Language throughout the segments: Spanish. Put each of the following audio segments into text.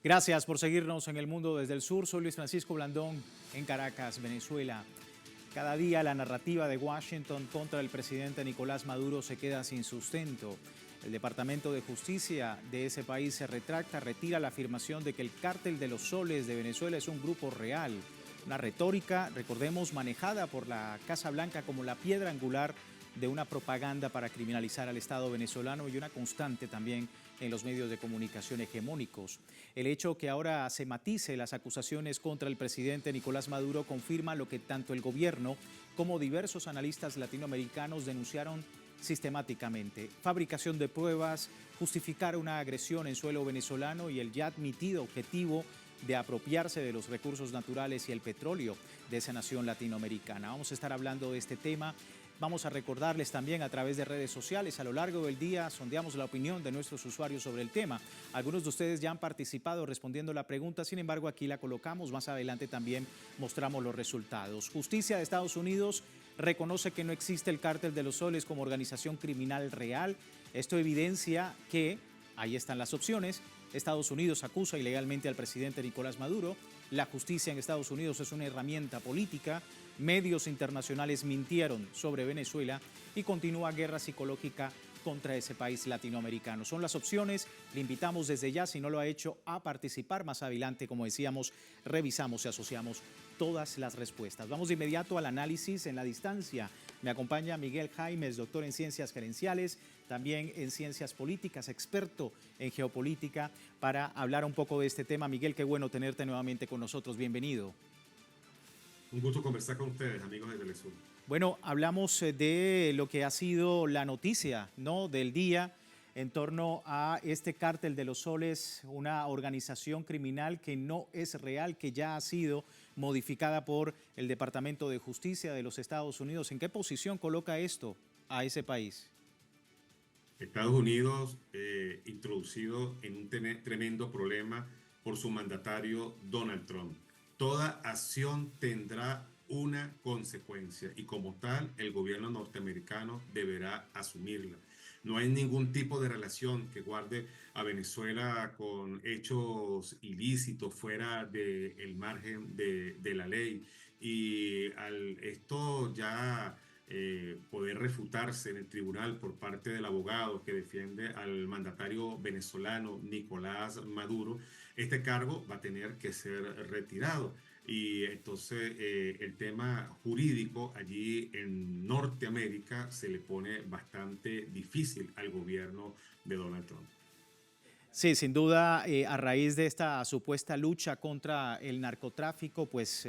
Gracias por seguirnos en El Mundo desde el Sur. Soy Luis Francisco Blandón en Caracas, Venezuela. Cada día la narrativa de Washington contra el presidente Nicolás Maduro se queda sin sustento. El Departamento de Justicia de ese país se retracta, retira la afirmación de que el Cártel de los Soles de Venezuela es un grupo real. Una retórica, recordemos, manejada por la Casa Blanca como la piedra angular de una propaganda para criminalizar al Estado venezolano y una constante también en los medios de comunicación hegemónicos. El hecho que ahora se matice las acusaciones contra el presidente Nicolás Maduro confirma lo que tanto el gobierno como diversos analistas latinoamericanos denunciaron sistemáticamente: fabricación de pruebas, justificar una agresión en suelo venezolano y el ya admitido objetivo de apropiarse de los recursos naturales y el petróleo de esa nación latinoamericana. Vamos a estar hablando de este tema. Vamos a recordarles también a través de redes sociales. A lo largo del día sondeamos la opinión de nuestros usuarios sobre el tema. Algunos de ustedes ya han participado respondiendo la pregunta, sin embargo aquí la colocamos. Más adelante también mostramos los resultados. Justicia de Estados Unidos reconoce que no existe el Cártel de los Soles como organización criminal real. Esto evidencia que, ahí están las opciones, Estados Unidos acusa ilegalmente al presidente Nicolás Maduro. La justicia en Estados Unidos es una herramienta política. Medios internacionales mintieron sobre Venezuela y continúa guerra psicológica contra ese país latinoamericano. Son las opciones. Le invitamos desde ya, si no lo ha hecho, a participar. Más adelante, como decíamos, revisamos y asociamos todas las respuestas. Vamos de inmediato al análisis en la distancia. Me acompaña Miguel Jaimes, doctor en Ciencias Gerenciales, también en Ciencias Políticas, experto en geopolítica, para hablar un poco de este tema. Miguel, qué bueno tenerte nuevamente con nosotros. Bienvenido. Un gusto conversar con ustedes, amigos de Telesur. Bueno, hablamos de lo que ha sido la noticia, ¿no?, del día en torno a este Cártel de los Soles, una organización criminal que no es real, que ya ha sido modificada por el Departamento de Justicia de los Estados Unidos. ¿En qué posición coloca esto a ese país? Estados Unidos introducido en un tremendo problema por su mandatario Donald Trump. Toda acción tendrá una consecuencia y como tal el gobierno norteamericano deberá asumirla. No hay ningún tipo de relación que guarde a Venezuela con hechos ilícitos fuera del margen de la ley. Y al esto ya poder refutarse en el tribunal por parte del abogado que defiende al mandatario venezolano Nicolás Maduro, este cargo va a tener que ser retirado. Y entonces el tema jurídico allí en Norteamérica se le pone bastante difícil al gobierno de Donald Trump. Sí, sin duda, a raíz de esta supuesta lucha contra el narcotráfico, pues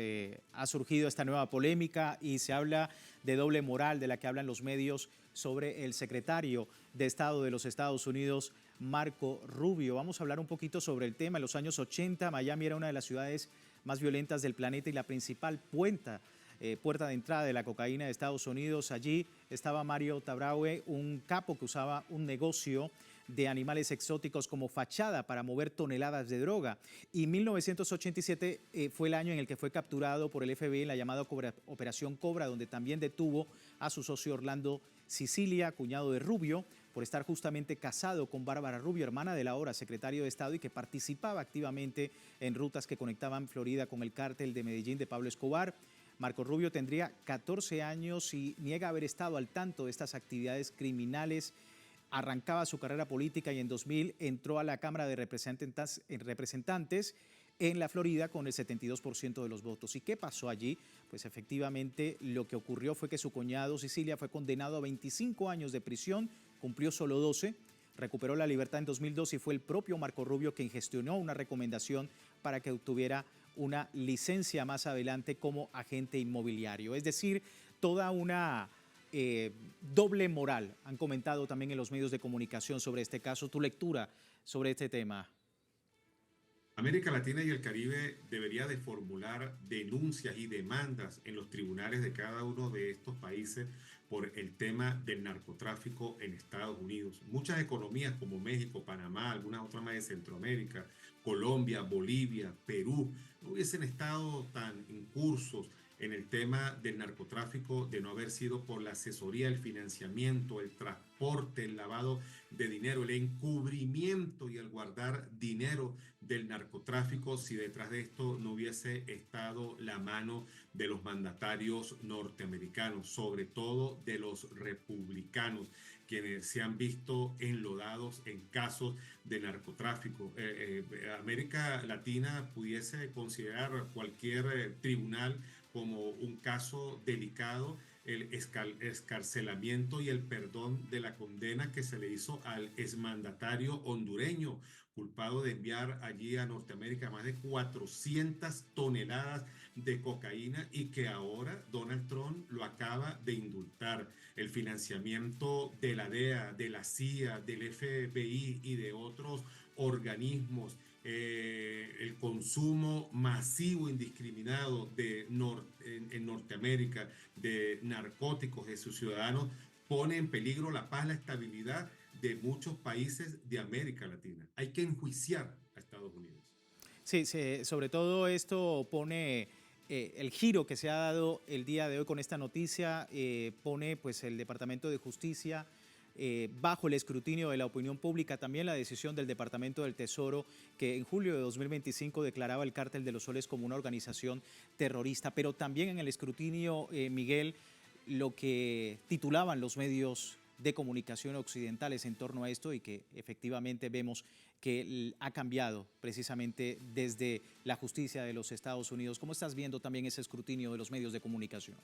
ha surgido esta nueva polémica y se habla de doble moral de la que hablan los medios sobre el secretario de Estado de los Estados Unidos, Marco Rubio. Vamos a hablar un poquito sobre el tema. En los años 80, Miami era una de las ciudades más violentas del planeta y la principal puerta de entrada de la cocaína de Estados Unidos. Allí estaba Mario Tabraue, un capo que usaba un negocio de animales exóticos como fachada para mover toneladas de droga. Y 1987 fue el año en el que fue capturado por el FBI en la llamada Operación Cobra, donde también detuvo a su socio Orlando Sicilia, cuñado de Rubio, por estar justamente casado con Bárbara Rubio, hermana del ahora secretario de Estado y que participaba activamente en rutas que conectaban Florida con el cártel de Medellín de Pablo Escobar. Marco Rubio tendría 14 años y niega haber estado al tanto de estas actividades criminales. Arrancaba su carrera política y en 2000 entró a la Cámara de Representantes en la Florida con el 72% de los votos. ¿Y qué pasó allí? Pues efectivamente lo que ocurrió fue que su cuñado Sicilia fue condenado a 25 años de prisión, cumplió solo 12, recuperó la libertad en 2002 y fue el propio Marco Rubio quien gestionó una recomendación para que obtuviera una licencia más adelante como agente inmobiliario. Es decir, toda una doble moral. Han comentado también en los medios de comunicación sobre este caso. Tu lectura sobre este tema. América Latina y el Caribe debería de formular denuncias y demandas en los tribunales de cada uno de estos países por el tema del narcotráfico en Estados Unidos. Muchas economías como México, Panamá, algunas otras más de Centroamérica, Colombia, Bolivia, Perú, no hubiesen estado tan incursos en el tema del narcotráfico de no haber sido por la asesoría, el financiamiento, el transporte, el lavado de dinero, el encubrimiento y el guardar dinero del narcotráfico, si detrás de esto no hubiese estado la mano de los mandatarios norteamericanos, sobre todo de los republicanos, quienes se han visto enlodados en casos de narcotráfico. América Latina pudiese considerar cualquier tribunal como un caso delicado, el escarcelamiento y el perdón de la condena que se le hizo al exmandatario hondureño, culpado de enviar allí a Norteamérica más de 400 toneladas de cocaína y que ahora Donald Trump lo acaba de indultar. El financiamiento de la DEA, de la CIA, del FBI y de otros organismos, el consumo masivo, indiscriminado en Norteamérica de narcóticos de sus ciudadanos pone en peligro la paz, la estabilidad de muchos países de América Latina. Hay que enjuiciar a Estados Unidos. Sí, sobre todo esto pone el giro que se ha dado el día de hoy con esta noticia, pone pues el Departamento de Justicia bajo el escrutinio de la opinión pública, también la decisión del Departamento del Tesoro que en julio de 2025 declaraba el Cártel de los Soles como una organización terrorista, pero también en el escrutinio, Miguel, lo que titulaban los medios de comunicación occidentales en torno a esto y que efectivamente vemos que ha cambiado precisamente desde la justicia de los Estados Unidos. ¿Cómo estás viendo también ese escrutinio de los medios de comunicación?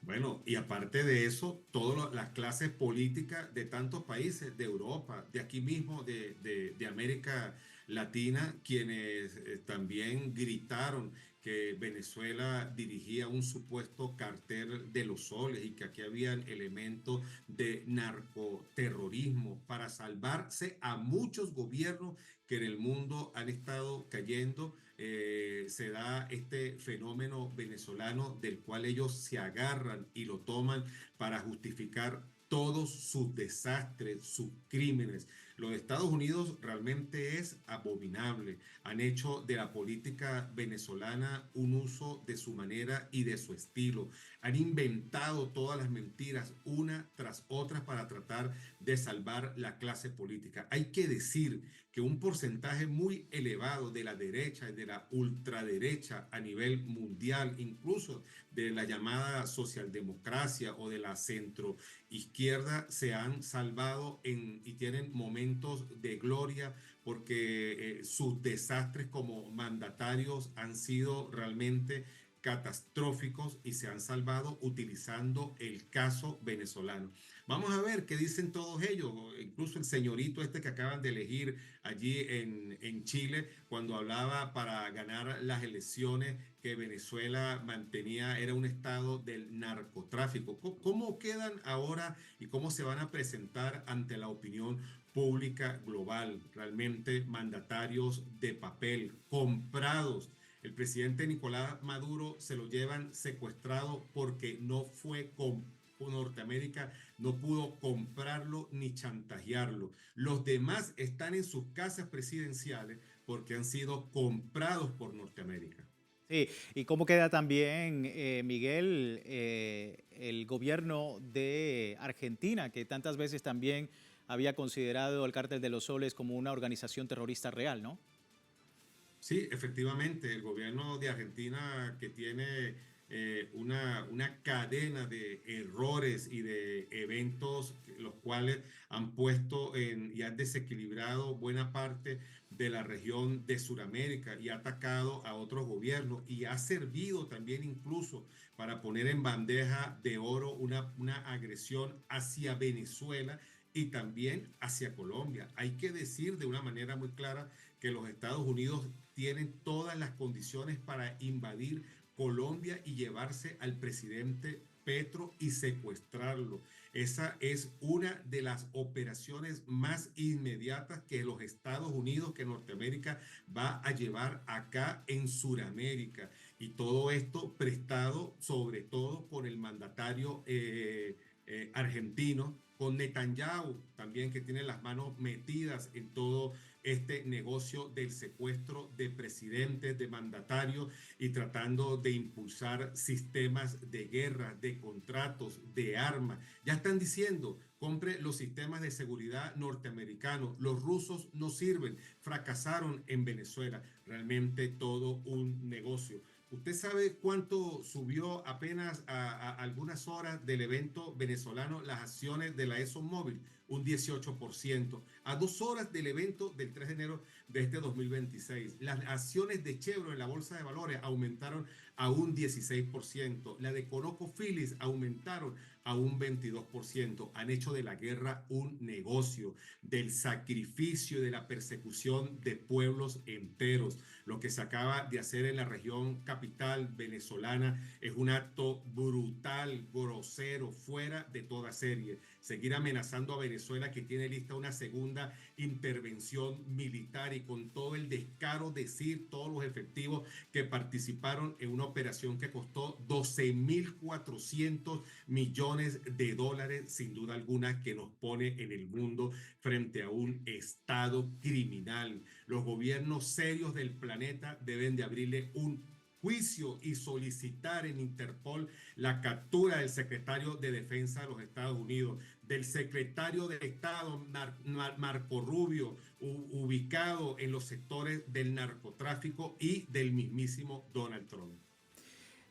Bueno, y aparte de eso, todas las clases políticas de tantos países, de Europa, de aquí mismo, de América Latina, quienes también gritaron que Venezuela dirigía un supuesto cartel de los soles y que aquí habían elementos de narcoterrorismo para salvarse a muchos gobiernos que en el mundo han estado cayendo. Se da este fenómeno venezolano del cual ellos se agarran y lo toman para justificar todos sus desastres, sus crímenes. Los Estados Unidos realmente es abominable. Han hecho de la política venezolana un uso de su manera y de su estilo. Han inventado todas las mentiras una tras otra para tratar de salvar la clase política. Hay que decir que un porcentaje muy elevado de la derecha y de la ultraderecha a nivel mundial, incluso de la llamada socialdemocracia o de la centroizquierda, se han salvado y tienen momentos de gloria porque sus desastres como mandatarios han sido realmente catastróficos y se han salvado utilizando el caso venezolano. Vamos a ver qué dicen todos ellos, incluso el señorito este que acaban de elegir allí en Chile, cuando hablaba para ganar las elecciones que Venezuela mantenía, era un estado del narcotráfico. ¿Cómo quedan ahora y cómo se van a presentar ante la opinión pública global? Realmente mandatarios de papel, comprados. El presidente Nicolás Maduro se lo llevan secuestrado porque no fue con Norteamérica, no pudo comprarlo ni chantajearlo. Los demás están en sus casas presidenciales porque han sido comprados por Norteamérica. Sí, y cómo queda también, Miguel, el gobierno de Argentina, que tantas veces también había considerado al Cártel de los Soles como una organización terrorista real, ¿no? Sí, efectivamente, el gobierno de Argentina que tiene una cadena de errores y de eventos los cuales han puesto y han desequilibrado buena parte de la región de Sudamérica y ha atacado a otros gobiernos y ha servido también incluso para poner en bandeja de oro una agresión hacia Venezuela y también hacia Colombia. Hay que decir de una manera muy clara que los Estados Unidos tienen todas las condiciones para invadir Colombia y llevarse al presidente Petro y secuestrarlo. Esa es una de las operaciones más inmediatas que los Estados Unidos, que Norteamérica va a llevar acá en Sudamérica. Y todo esto prestado sobre todo por el mandatario argentino con Netanyahu también, que tiene las manos metidas en todo este negocio del secuestro de presidentes, de mandatarios y tratando de impulsar sistemas de guerra, de contratos, de armas. Ya están diciendo, compre los sistemas de seguridad norteamericanos. Los rusos no sirven, fracasaron en Venezuela. Realmente todo un negocio. ¿Usted sabe cuánto subió apenas a algunas horas del evento venezolano las acciones de la ExxonMobil? Un 18%. A 2 horas del evento del 3 de enero de este 2026, las acciones de Chevron en la bolsa de valores aumentaron a un 16%. La de ConocoPhillips aumentaron a un 22%. Han hecho de la guerra un negocio, del sacrificio y de la persecución de pueblos enteros. Lo que se acaba de hacer en la región capital venezolana es un acto brutal, grosero, fuera de toda serie. Seguir amenazando a Venezuela, que tiene lista una segunda intervención militar, y con todo el descaro decir todos los efectivos que participaron en una operación que costó 12.400 millones de dólares, sin duda alguna que nos pone en el mundo frente a un estado criminal. Los gobiernos serios del planeta deben de abrirle un juicio y solicitar en Interpol la captura del secretario de Defensa de los Estados Unidos, del secretario de Estado Marco Rubio, ubicado en los sectores del narcotráfico, y del mismísimo Donald Trump.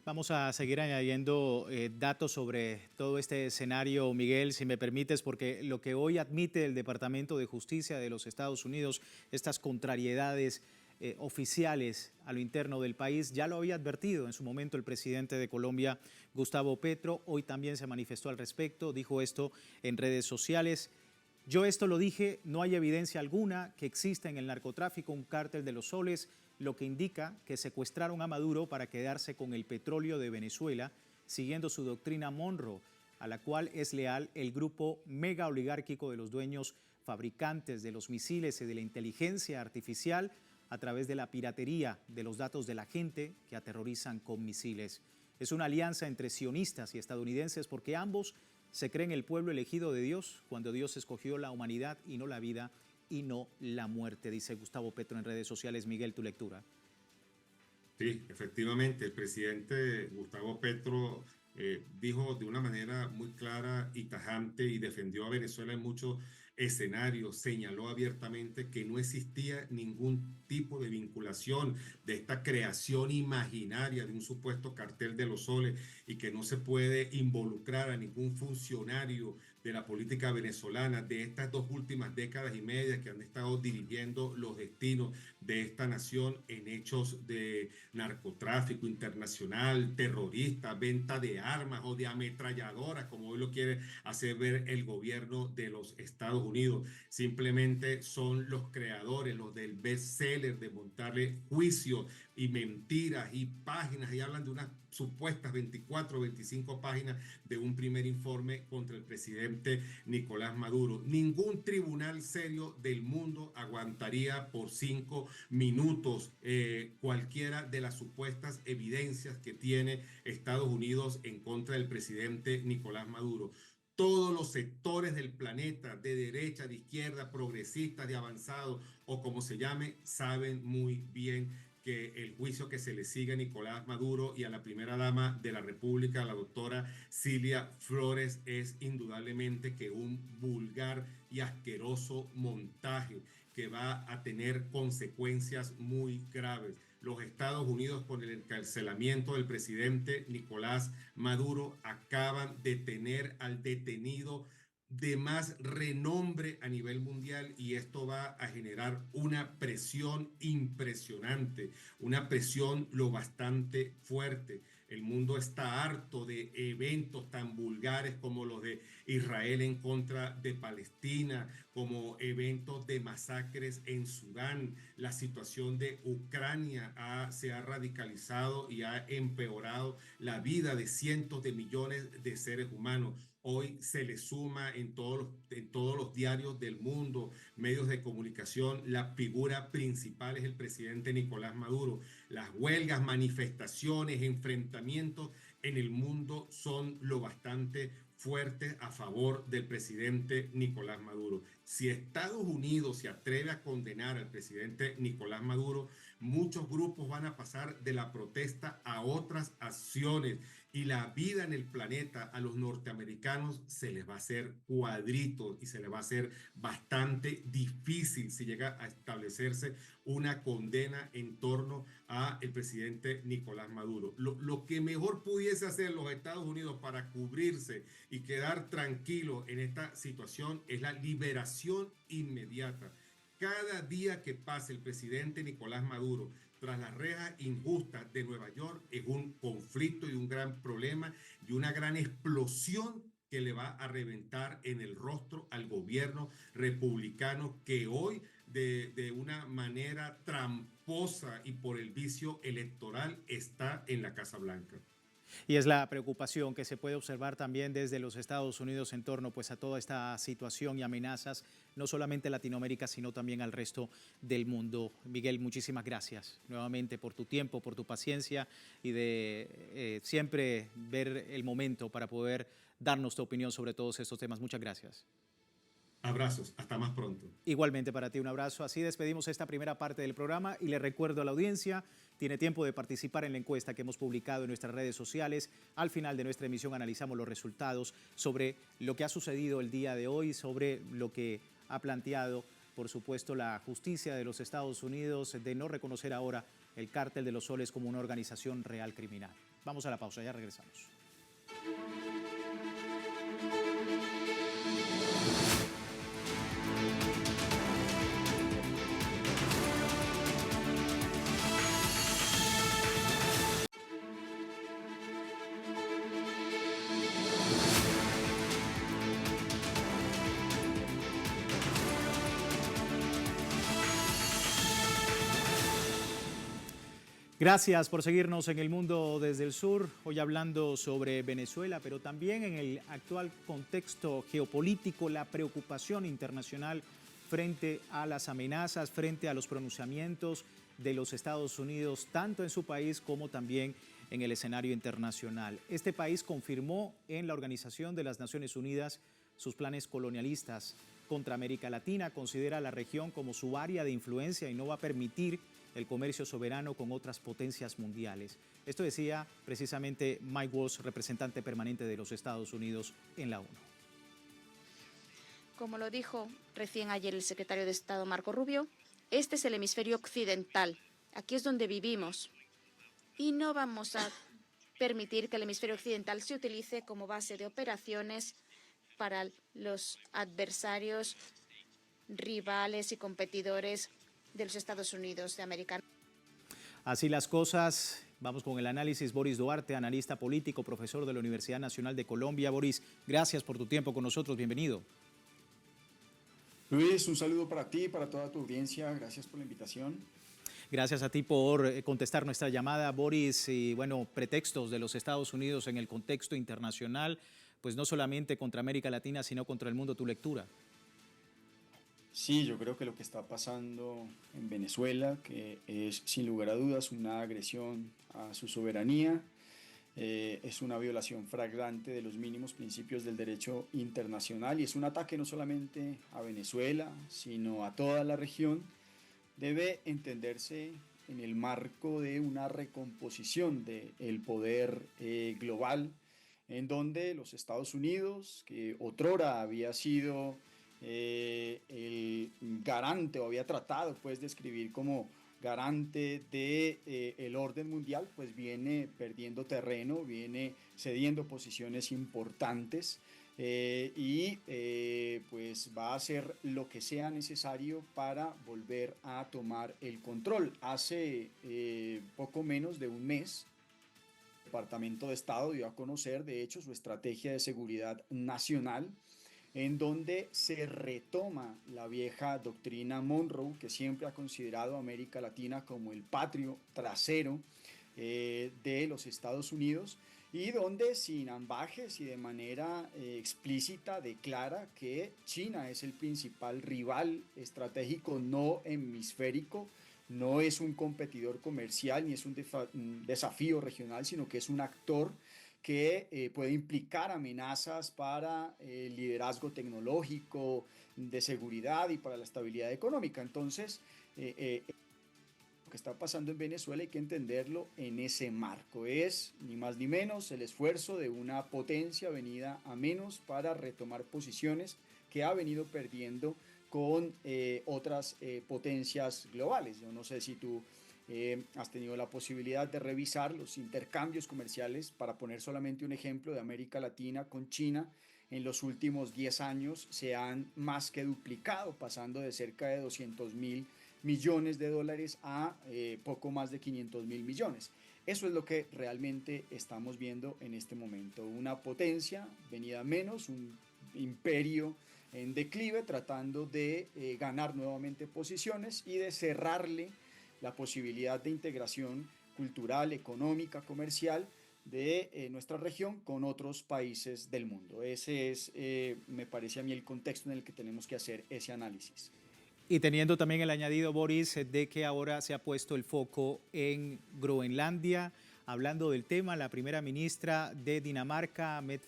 Vamos a seguir añadiendo datos sobre todo este escenario, Miguel, si me permites, porque lo que hoy admite el Departamento de Justicia de los Estados Unidos, estas contrariedades oficiales a lo interno del país, ya lo había advertido en su momento el presidente de Colombia, Gustavo Petro. Hoy también se manifestó al respecto, dijo esto en redes sociales. Yo esto lo dije, no hay evidencia alguna que exista en el narcotráfico un cártel de los soles, lo que indica que secuestraron a Maduro para quedarse con el petróleo de Venezuela, siguiendo su doctrina Monroe, a la cual es leal el grupo mega oligárquico de los dueños fabricantes de los misiles y de la inteligencia artificial a través de la piratería de los datos de la gente que aterrorizan con misiles. Es una alianza entre sionistas y estadounidenses porque ambos se creen el pueblo elegido de Dios cuando Dios escogió la humanidad y no la vida y no la muerte, dice Gustavo Petro en redes sociales. Miguel, tu lectura. Sí, efectivamente, el presidente Gustavo Petro dijo de una manera muy clara y tajante y defendió a Venezuela en muchos escenarios, señaló abiertamente que no existía ningún tipo de vinculación de esta creación imaginaria de un supuesto cartel de los soles, y que no se puede involucrar a ningún funcionario de la política venezolana de estas 2 últimas décadas y media que han estado dirigiendo los destinos de esta nación en hechos de narcotráfico internacional, terrorista, venta de armas o de ametralladoras, como hoy lo quiere hacer ver el gobierno de los Estados Unidos. Simplemente son los creadores, los del bestseller, de montarle juicios y mentiras y páginas, y hablan de unas supuestas 24 o 25 páginas de un primer informe contra el presidente Nicolás Maduro. Ningún tribunal serio del mundo aguantaría por 5 minutos cualquiera de las supuestas evidencias que tiene Estados Unidos en contra del presidente Nicolás Maduro. Todos los sectores del planeta, de derecha, de izquierda, progresistas, de avanzados o como se llame, saben muy bien que el juicio que se le sigue a Nicolás Maduro y a la primera dama de la República, la doctora Cilia Flores, es indudablemente que un vulgar y asqueroso montaje que va a tener consecuencias muy graves. Los Estados Unidos, con el encarcelamiento del presidente Nicolás Maduro, acaban de tener al detenido de más renombre a nivel mundial, y esto va a generar una presión impresionante, una presión lo bastante fuerte. El mundo está harto de eventos tan vulgares como los de Israel en contra de Palestina, como eventos de masacres en Sudán. La situación de Ucrania se ha radicalizado y ha empeorado la vida de cientos de millones de seres humanos. Hoy se le suma en todos los diarios del mundo, medios de comunicación, la figura principal es el presidente Nicolás Maduro. Las huelgas, manifestaciones, enfrentamientos en el mundo son lo bastante fuertes a favor del presidente Nicolás Maduro. Si Estados Unidos se atreve a condenar al presidente Nicolás Maduro, muchos grupos van a pasar de la protesta a otras acciones y la vida en el planeta a los norteamericanos se les va a hacer cuadritos y se les va a hacer bastante difícil si llega a establecerse una condena en torno al presidente Nicolás Maduro. Lo que mejor pudiese hacer los Estados Unidos para cubrirse y quedar tranquilos en esta situación es la liberación inmediata. Cada día que pase el presidente Nicolás Maduro tras las rejas injustas de Nueva York es un conflicto y un gran problema y una gran explosión que le va a reventar en el rostro al gobierno republicano que hoy de una manera tramposa y por el vicio electoral está en la Casa Blanca. Y es la preocupación que se puede observar también desde los Estados Unidos en torno pues, a toda esta situación y amenazas, no solamente en Latinoamérica, sino también al resto del mundo. Miguel, muchísimas gracias nuevamente por tu tiempo, por tu paciencia y de siempre ver el momento para poder darnos tu opinión sobre todos estos temas. Muchas gracias. Abrazos, hasta más pronto. Igualmente para ti un abrazo. Así despedimos esta primera parte del programa y le recuerdo a la audiencia, tiene tiempo de participar en la encuesta que hemos publicado en nuestras redes sociales. Al final de nuestra emisión analizamos los resultados sobre lo que ha sucedido el día de hoy, sobre lo que ha planteado, por supuesto, la justicia de los Estados Unidos de no reconocer ahora el Cártel de los Soles como una organización real criminal. Vamos a la pausa, ya regresamos. Gracias por seguirnos en El Mundo desde el Sur, hoy hablando sobre Venezuela, pero también en el actual contexto geopolítico, la preocupación internacional frente a las amenazas, frente a los pronunciamientos de los Estados Unidos, tanto en su país como también en el escenario internacional. Este país confirmó en la Organización de las Naciones Unidas sus planes colonialistas contra América Latina, considera la región como su área de influencia y no va a permitir el comercio soberano con otras potencias mundiales. Esto decía precisamente Mike Waltz, representante permanente de los Estados Unidos en la ONU. Como lo dijo recién ayer el secretario de Estado Marco Rubio, este es el hemisferio occidental. Aquí es donde vivimos. Y no vamos a permitir que el hemisferio occidental se utilice como base de operaciones para los adversarios, rivales y competidores de los Estados Unidos de América. Así las cosas, vamos con el análisis. Boris Duarte, analista político, profesor de la Universidad Nacional de Colombia. Boris, gracias por tu tiempo con nosotros, bienvenido. Luis, un saludo para ti y para toda tu audiencia, gracias por la invitación. Gracias a ti por contestar nuestra llamada, Boris. Y bueno, pretextos de los Estados Unidos en el contexto internacional, pues no solamente contra América Latina, sino contra el mundo, tu lectura. Sí, yo creo que lo que está pasando en Venezuela, que es sin lugar a dudas una agresión a su soberanía, es una violación flagrante de los mínimos principios del derecho internacional y es un ataque no solamente a Venezuela, sino a toda la región, debe entenderse en el marco de una recomposición del poder global, en donde los Estados Unidos, que otrora había sido el garante o había tratado pues de escribir como garante de el orden mundial, pues viene perdiendo terreno, viene cediendo posiciones importantes pues va a hacer lo que sea necesario para volver a tomar el control. Hace poco menos de un mes, el Departamento de Estado dio a conocer, de hecho, su estrategia de seguridad nacional, en donde se retoma la vieja doctrina Monroe, que siempre ha considerado a América Latina como el patio trasero de los Estados Unidos, y donde sin ambages y de manera explícita declara que China es el principal rival estratégico no hemisférico, no es un competidor comercial ni es un desafío regional, sino que es un actor que puede implicar amenazas para el liderazgo tecnológico, de seguridad y para la estabilidad económica. Entonces, lo que está pasando en Venezuela hay que entenderlo en ese marco. Es ni más ni menos el esfuerzo de una potencia venida a menos para retomar posiciones que ha venido perdiendo con otras potencias globales. Yo no sé si tú has tenido la posibilidad de revisar los intercambios comerciales, para poner solamente un ejemplo de América Latina con China. En los últimos 10 años se han más que duplicado, pasando de cerca de 200.000 millones de dólares a poco más de 500.000 millones. Eso es lo que realmente estamos viendo en este momento. Una potencia venida menos, un imperio en declive, tratando de ganar nuevamente posiciones y de cerrarle la posibilidad de integración cultural, económica, comercial de nuestra región con otros países del mundo. Ese es, me parece a mí, el contexto en el que tenemos que hacer ese análisis. Y teniendo también el añadido, Boris, de que ahora se ha puesto el foco en Groenlandia. Hablando del tema, la primera ministra de Dinamarca, Mette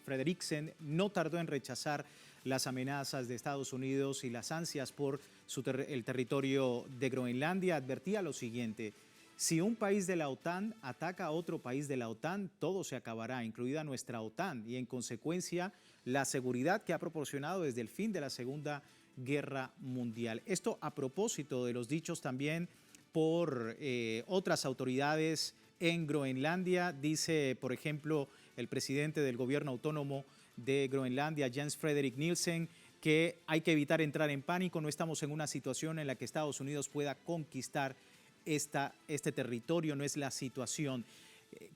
Frederiksen, no tardó en rechazar las amenazas de Estados Unidos y las ansias por el territorio de Groenlandia. Advertía lo siguiente: si un país de la OTAN ataca a otro país de la OTAN, todo se acabará, incluida nuestra OTAN, y en consecuencia la seguridad que ha proporcionado desde el fin de la Segunda Guerra Mundial. Esto a propósito de los dichos también por otras autoridades en Groenlandia. Dice, por ejemplo, el presidente del gobierno autónomo de Groenlandia, Jens Frederik Nielsen, que hay que evitar entrar en pánico. No estamos en una situación en la que Estados Unidos pueda conquistar este territorio, no es la situación.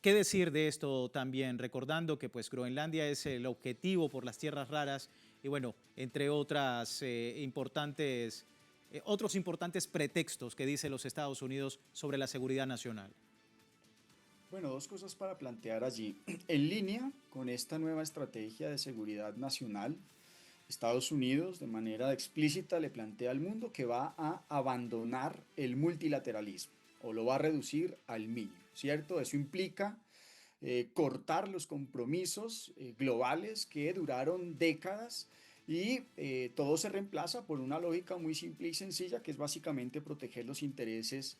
¿Qué decir de esto también? Recordando que pues Groenlandia es el objetivo por las tierras raras y bueno, entre otros importantes pretextos que dice los Estados Unidos sobre la seguridad nacional. Bueno, dos cosas para plantear allí. En línea con esta nueva estrategia de seguridad nacional, Estados Unidos de manera explícita le plantea al mundo que va a abandonar el multilateralismo o lo va a reducir al mínimo, ¿cierto? Eso implica cortar los compromisos globales que duraron décadas y todo se reemplaza por una lógica muy simple y sencilla, que es básicamente proteger los intereses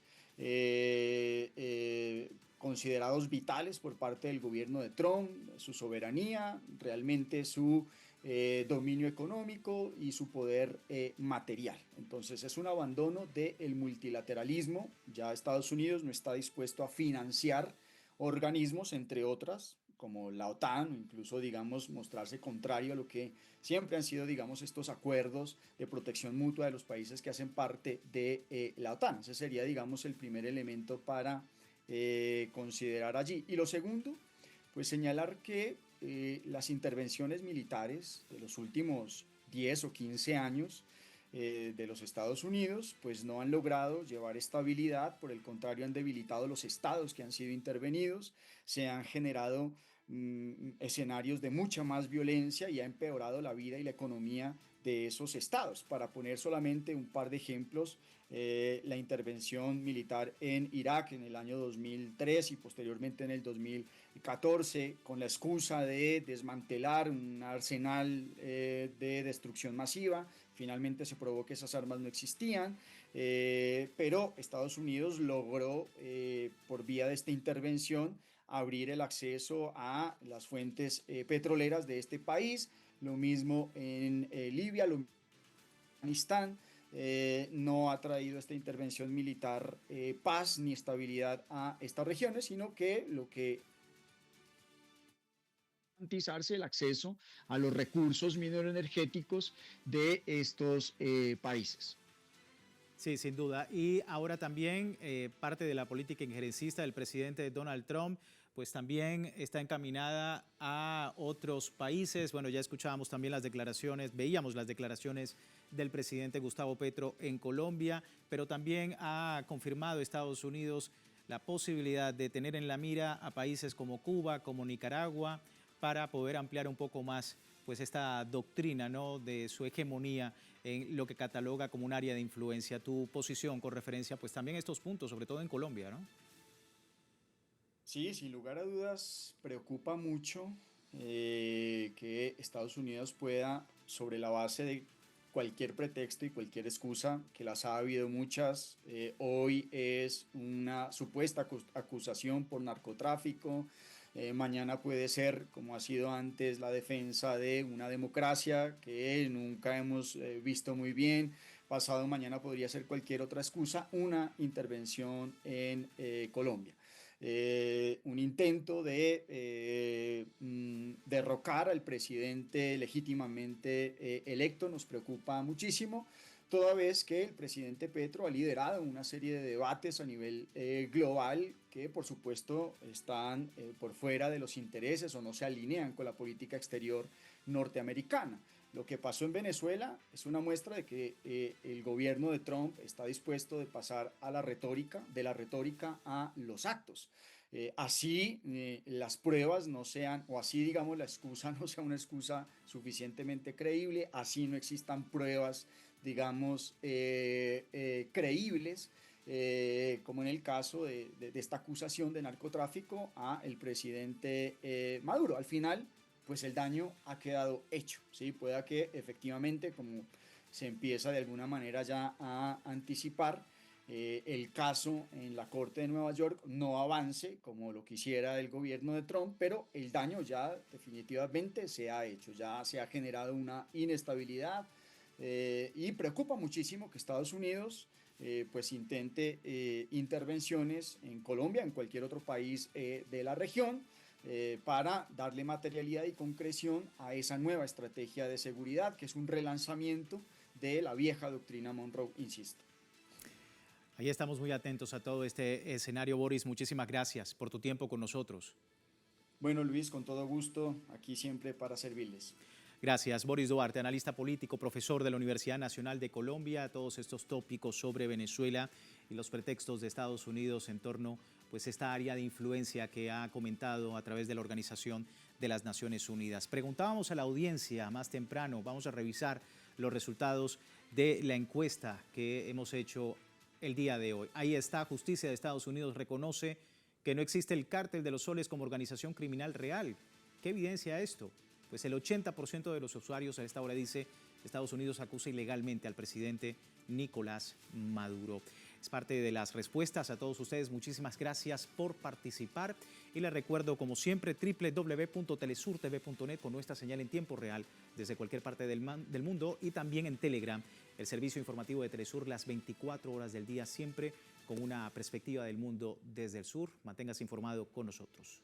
considerados vitales por parte del gobierno de Trump, su soberanía, realmente su dominio económico y su poder material. Entonces es un abandono del multilateralismo. Ya Estados Unidos no está dispuesto a financiar organismos, entre otras, como la OTAN, o incluso, digamos, mostrarse contrario a lo que siempre han sido, digamos, estos acuerdos de protección mutua de los países que hacen parte de la OTAN. Ese sería, digamos, el primer elemento para considerar allí. Y lo segundo, pues señalar que las intervenciones militares de los últimos 10 o 15 años de los Estados Unidos, pues no han logrado llevar estabilidad, por el contrario han debilitado los estados que han sido intervenidos, se han generado escenarios de mucha más violencia y ha empeorado la vida y la economía de esos estados. Para poner solamente un par de ejemplos, la intervención militar en Irak en el año 2003 y posteriormente en el 2014, con la excusa de desmantelar un arsenal de destrucción masiva. Finalmente se probó que esas armas no existían, pero Estados Unidos logró, por vía de esta intervención, abrir el acceso a las fuentes petroleras de este país. Lo mismo en Libia, lo mismo en Afganistán. No ha traído esta intervención militar paz ni estabilidad a estas regiones, sino que lo que garantizarse el acceso a los recursos mineroenergéticos de estos países. Sí, sin duda. Y ahora también parte de la política injerencista del presidente Donald Trump, pues también está encaminada a otros países. Bueno, ya escuchábamos también las declaraciones, veíamos las declaraciones del presidente Gustavo Petro en Colombia, pero también ha confirmado Estados Unidos la posibilidad de tener en la mira a países como Cuba, como Nicaragua, para poder ampliar un poco más pues esta doctrina, ¿no?, de su hegemonía en lo que cataloga como un área de influencia. Tu posición con referencia pues también a estos puntos, sobre todo en Colombia, ¿no? Sí, sin lugar a dudas, preocupa mucho que Estados Unidos pueda, sobre la base de cualquier pretexto y cualquier excusa, que las ha habido muchas, hoy es una supuesta acusación por narcotráfico, mañana puede ser, como ha sido antes, la defensa de una democracia que nunca hemos visto muy bien. Pasado mañana podría ser cualquier otra excusa, una intervención en Colombia. Un intento de derrocar al presidente legítimamente electo nos preocupa muchísimo, toda vez que el presidente Petro ha liderado una serie de debates a nivel global que por supuesto están por fuera de los intereses o no se alinean con la política exterior norteamericana. Lo que pasó en Venezuela es una muestra de que el gobierno de Trump está dispuesto de pasar a la retórica, de la retórica a los actos. Así las pruebas no sean, o así digamos la excusa no sea una excusa suficientemente creíble, así no existan pruebas, digamos, creíbles, como en el caso de esta acusación de narcotráfico a el presidente Maduro. Al final, pues el daño ha quedado hecho, ¿sí? Pueda que efectivamente, como se empieza de alguna manera ya a anticipar, el caso en la Corte de Nueva York no avance como lo quisiera el gobierno de Trump, pero el daño ya definitivamente se ha hecho, ya se ha generado una inestabilidad y preocupa muchísimo que Estados Unidos pues intente intervenciones en Colombia, en cualquier otro país de la región, para darle materialidad y concreción a esa nueva estrategia de seguridad, que es un relanzamiento de la vieja doctrina Monroe, insisto. Ahí estamos muy atentos a todo este escenario, Boris. Muchísimas gracias por tu tiempo con nosotros. Bueno, Luis, con todo gusto, aquí siempre para servirles. Gracias, Boris Duarte, analista político, profesor de la Universidad Nacional de Colombia. Todos estos tópicos sobre Venezuela y los pretextos de Estados Unidos en torno pues esta área de influencia que ha comentado a través de la Organización de las Naciones Unidas. Preguntábamos a la audiencia más temprano, vamos a revisar los resultados de la encuesta que hemos hecho el día de hoy. Ahí está, Justicia de Estados Unidos reconoce que no existe el Cártel de los Soles como organización criminal real. ¿Qué evidencia esto? Pues el 80% de los usuarios a esta hora dice Estados Unidos acusa ilegalmente al presidente Nicolás Maduro. Es parte de las respuestas a todos ustedes. Muchísimas gracias por participar. Y les recuerdo, como siempre, www.telesurtv.net con nuestra señal en tiempo real desde cualquier parte del mundo y también en Telegram, el servicio informativo de Telesur las 24 horas del día, siempre con una perspectiva del mundo desde el sur. Manténgase informado con nosotros.